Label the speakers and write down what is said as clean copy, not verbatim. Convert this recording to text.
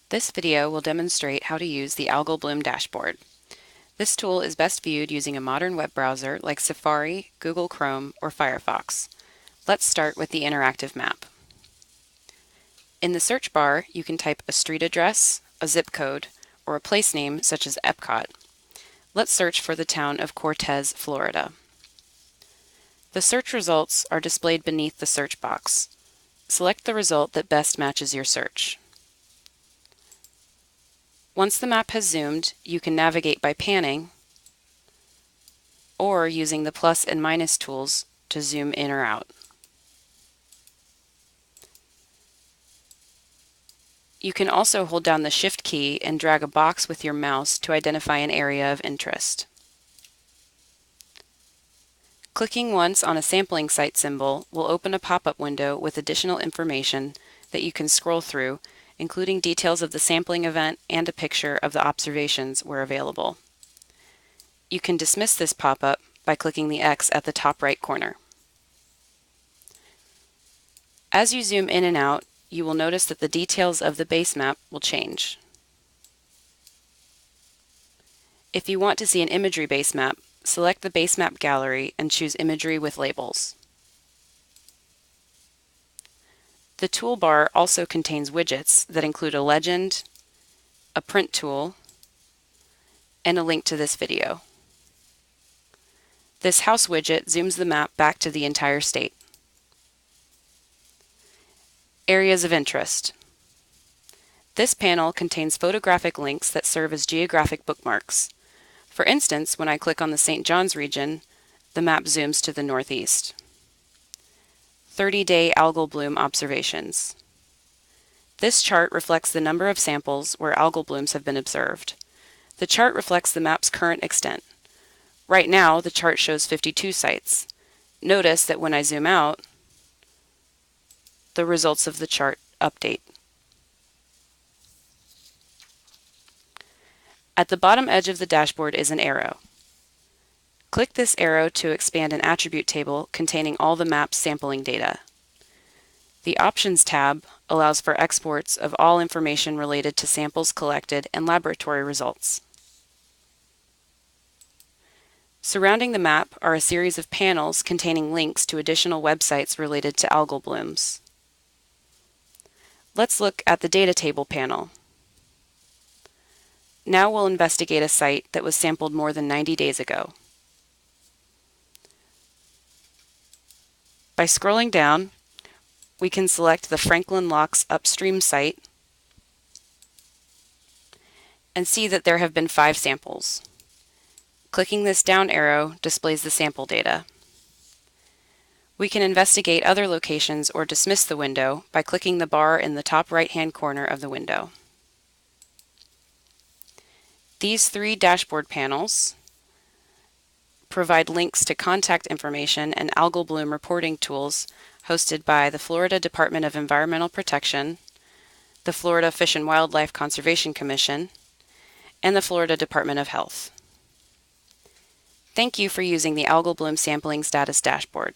Speaker 1: This video will demonstrate how to use the Algal Bloom dashboard. This tool is best viewed using a modern web browser like Safari, Google Chrome, or Firefox. Let's start with the interactive map. In the search bar, you can type a street address, a zip code, or a place name such as Epcot. Let's search for the town of Cortez, Florida. The search results are displayed beneath the search box. Select the result that best matches your search. Once the map has zoomed, you can navigate by panning or using the plus and minus tools to zoom in or out. You can also hold down the Shift key and drag a box with your mouse to identify an area of interest. Clicking once on a sampling site symbol will open a pop-up window with additional information that you can scroll through, including details of the sampling event and a picture of the observations where available. You can dismiss this pop-up by clicking the X at the top right corner. As you zoom in and out, you will notice that the details of the base map will change. If you want to see an imagery base map, select the base map gallery and choose Imagery with Labels. The toolbar also contains widgets that include a legend, a print tool, and a link to this video. This house widget zooms the map back to the entire state. Areas of interest. This panel contains photographic links that serve as geographic bookmarks. For instance, when I click on the St. John's region, the map zooms to the northeast. 30-day algal bloom observations. This chart reflects the number of samples where algal blooms have been observed. The chart reflects the map's current extent. Right now, the chart shows 52 sites. Notice that when I zoom out, the results of the chart update. At the bottom edge of the dashboard is an arrow. Click this arrow to expand an attribute table containing all the map's sampling data. The Options tab allows for exports of all information related to samples collected and laboratory results. Surrounding the map are a series of panels containing links to additional websites related to algal blooms. Let's look at the Data Table panel. Now we'll investigate a site that was sampled more than 90 days ago. By scrolling down, we can select the Franklin Locks upstream site and see that there have been 5 samples. Clicking this down arrow displays the sample data. We can investigate other locations or dismiss the window by clicking the bar in the top right-hand corner of the window. These 3 dashboard panels provide links to contact information and algal bloom reporting tools hosted by the Florida Department of Environmental Protection, the Florida Fish and Wildlife Conservation Commission, and the Florida Department of Health. Thank you for using the Algal Bloom Sampling Status Dashboard.